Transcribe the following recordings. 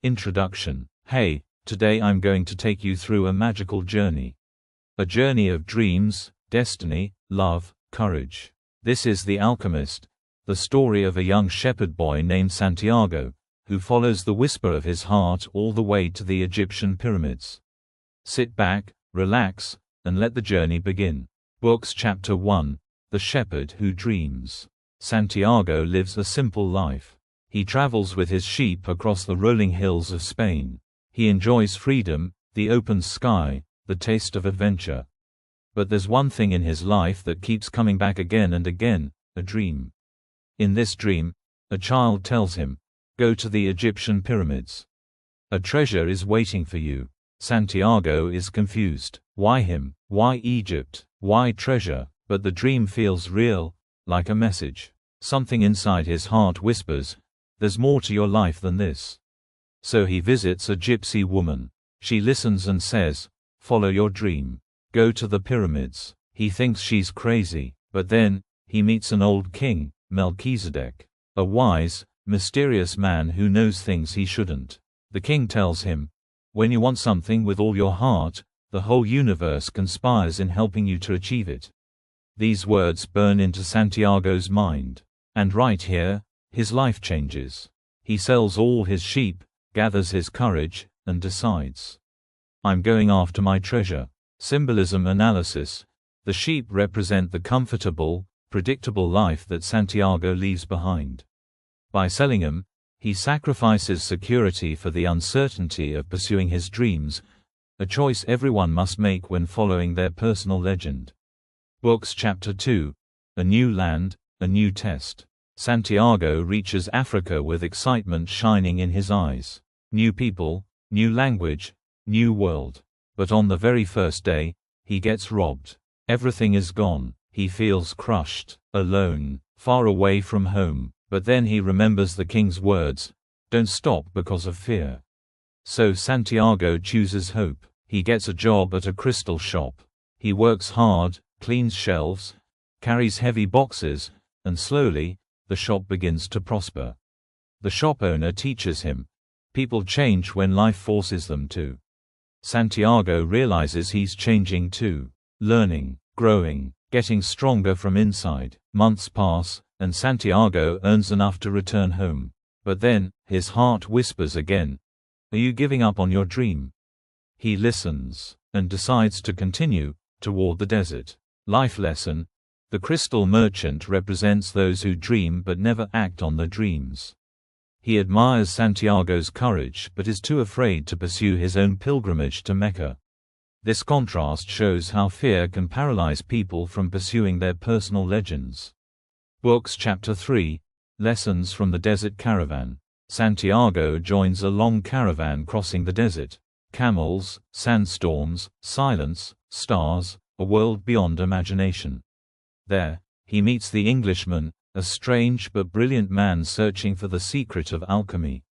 Introduction. Hey, today I'm going to take you through a magical journey. A journey of dreams, destiny, love, courage. This is The Alchemist, the story of a young shepherd boy named Santiago, who follows the whisper of his heart all the way to the Egyptian pyramids. Sit back, relax, and let the journey begin. Books Chapter 1. The Shepherd Who Dreams. Santiago lives a simple life. He travels with his sheep across the rolling hills of Spain. He enjoys freedom, the open sky, the taste of adventure. But there's one thing in his life that keeps coming back again and again, a dream. In this dream, a child tells him, "Go to the Egyptian pyramids. A treasure is waiting for you." Santiago is confused. Why him? Why Egypt? Why treasure? But the dream feels real, like a message. Something inside his heart whispers, "There's more to your life than this." So he visits a gypsy woman. She listens and says, "Follow your dream. Go to the pyramids." He thinks she's crazy, but then, he meets an old king, Melchizedek. A wise, mysterious man who knows things he shouldn't. The king tells him, "When you want something with all your heart, the whole universe conspires in helping you to achieve it." These words burn into Santiago's mind. And right here, his life changes. He sells all his sheep, gathers his courage, and decides, "I'm going after my treasure." Symbolism analysis. The sheep represent the comfortable, predictable life that Santiago leaves behind. By selling them, he sacrifices security for the uncertainty of pursuing his dreams, a choice everyone must make when following their personal legend. Books Chapter 2. A New Land, a New Test. Santiago reaches Africa with excitement shining in his eyes. New people, new language, new world. But on the very first day, he gets robbed. Everything is gone. He feels crushed, alone, far away from home. But then he remembers the king's words, "Don't stop because of fear." So Santiago chooses hope. He gets a job at a crystal shop. He works hard, cleans shelves, carries heavy boxes, and slowly, the shop begins to prosper. The shop owner teaches him, people change when life forces them to. Santiago realizes he's changing too, learning, growing, getting stronger from inside. Months pass, and Santiago earns enough to return home. But then, his heart whispers again, "Are you giving up on your dream?" He listens, and decides to continue, toward the desert. Life lesson. The crystal merchant represents those who dream but never act on their dreams. He admires Santiago's courage but is too afraid to pursue his own pilgrimage to Mecca. This contrast shows how fear can paralyze people from pursuing their personal legends. Books Chapter 3. Lessons from the Desert Caravan. Santiago joins a long caravan crossing the desert. Camels, sandstorms, silence, stars, a world beyond imagination. There, he meets the Englishman, a strange but brilliant man searching for the secret of alchemy.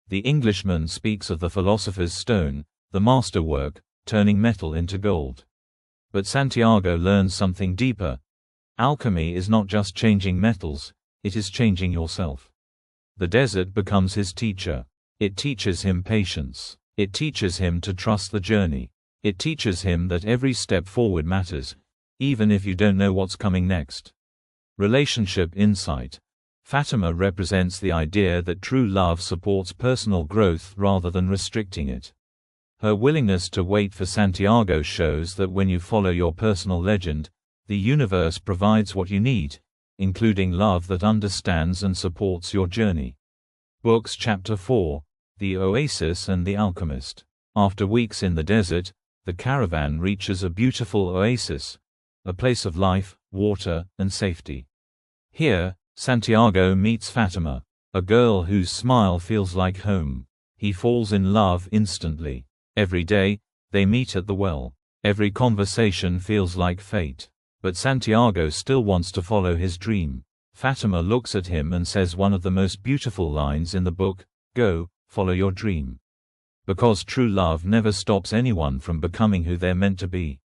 The Englishman speaks of the philosopher's stone, the masterwork, turning metal into gold. But Santiago learns something deeper. Alchemy is not just changing metals, it is changing yourself. The desert becomes his teacher. It teaches him patience. It teaches him to trust the journey. It teaches him that every step forward matters, even if you don't know what's coming next. Relationship insight. Fatima represents the idea that true love supports personal growth rather than restricting it. Her willingness to wait for Santiago shows that when you follow your personal legend, the universe provides what you need, including love that understands and supports your journey. Books Chapter 4. The Oasis and the Alchemist. After weeks in the desert, the caravan reaches a beautiful oasis, a place of life, water, and safety. Here, Santiago meets Fatima, a girl whose smile feels like home. He falls in love instantly. Every day, they meet at the well. Every conversation feels like fate. But Santiago still wants to follow his dream. Fatima looks at him and says one of the most beautiful lines in the book, "Go, follow your dream." Because true love never stops anyone from becoming who they're meant to be.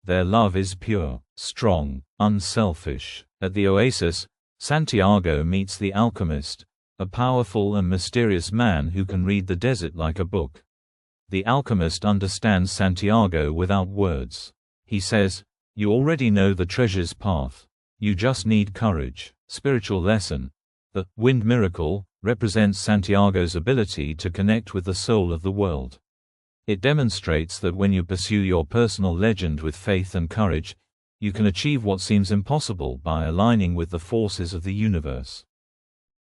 Their love is pure, strong, unselfish. At the oasis, Santiago meets the alchemist, a powerful and mysterious man who can read the desert like a book. The alchemist understands Santiago without words. He says, "You already know the treasure's path. You just need courage." Spiritual lesson. The wind miracle represents Santiago's ability to connect with the soul of the world. It demonstrates that when you pursue your personal legend with faith and courage, you can achieve what seems impossible by aligning with the forces of the universe.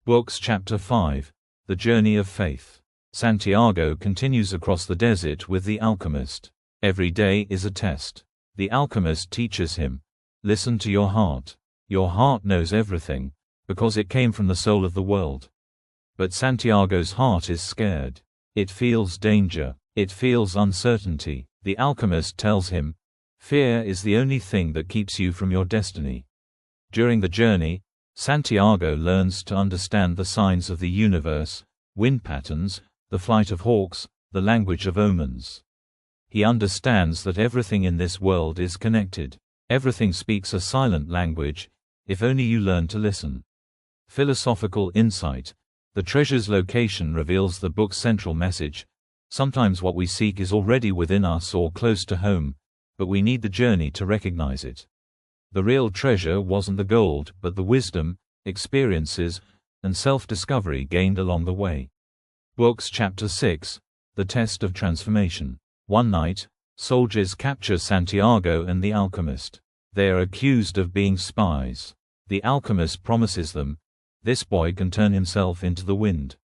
Books Chapter 5. The Journey of Faith. Santiago continues across the desert with the alchemist. Every day is a test. The alchemist teaches him, "Listen to your heart. Your heart knows everything, because it came from the soul of the world." But Santiago's heart is scared. It feels danger. It feels uncertainty. The alchemist tells him, "Fear is the only thing that keeps you from your destiny." During the journey, Santiago learns to understand the signs of the universe, wind patterns, the flight of hawks, the language of omens. He understands that everything in this world is connected. Everything speaks a silent language, if only you learn to listen. Philosophical insight. The treasure's location reveals the book's central message. Sometimes what we seek is already within us or close to home, but we need the journey to recognize it. The real treasure wasn't the gold, but the wisdom, experiences, and self-discovery gained along the way. Books Chapter 6. The Test of Transformation. One night, soldiers capture Santiago and the alchemist. They are accused of being spies. The alchemist promises them, "This boy can turn himself into the wind."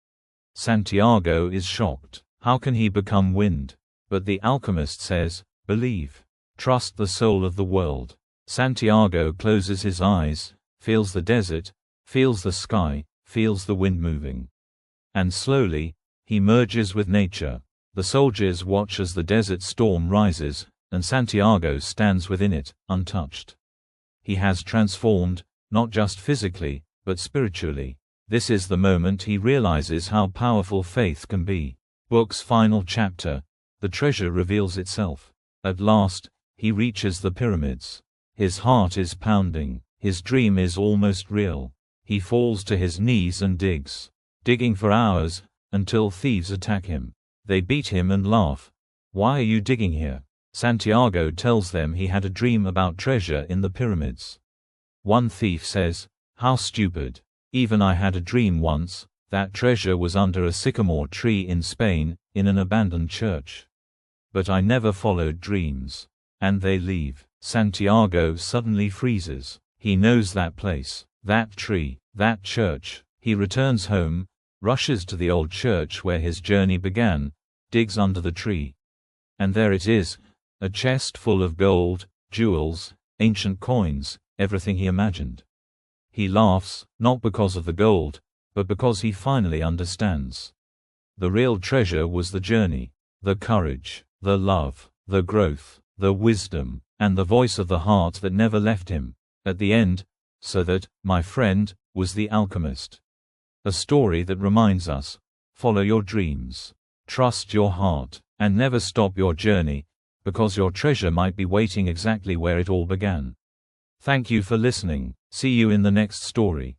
Santiago is shocked. How can he become wind? But the alchemist says, "Believe. Trust the soul of the world." Santiago closes his eyes, feels the desert, feels the sky, feels the wind moving. And slowly, he merges with nature. The soldiers watch as the desert storm rises, and Santiago stands within it, untouched. He has transformed, not just physically, but spiritually. This is the moment he realizes how powerful faith can be. Book's final chapter. The treasure reveals itself. At last, he reaches the pyramids. His heart is pounding. His dream is almost real. He falls to his knees and digging for hours, until thieves attack him. They beat him and laugh. "Why are you digging here?" Santiago tells them he had a dream about treasure in the pyramids. One thief says, "How stupid. Even I had a dream once. That treasure was under a sycamore tree in Spain, in an abandoned church. But I never followed dreams." And they leave. Santiago suddenly freezes. He knows that place, that tree, that church. He returns home, rushes to the old church where his journey began, digs under the tree. And there it is, a chest full of gold, jewels, ancient coins, everything he imagined. He laughs, not because of the gold, but because he finally understands. The real treasure was the journey, the courage, the love, the growth, the wisdom, and the voice of the heart that never left him. At the end, so that, my friend, was the alchemist. A story that reminds us, follow your dreams, trust your heart, and never stop your journey, because your treasure might be waiting exactly where it all began. Thank you for listening. See you in the next story.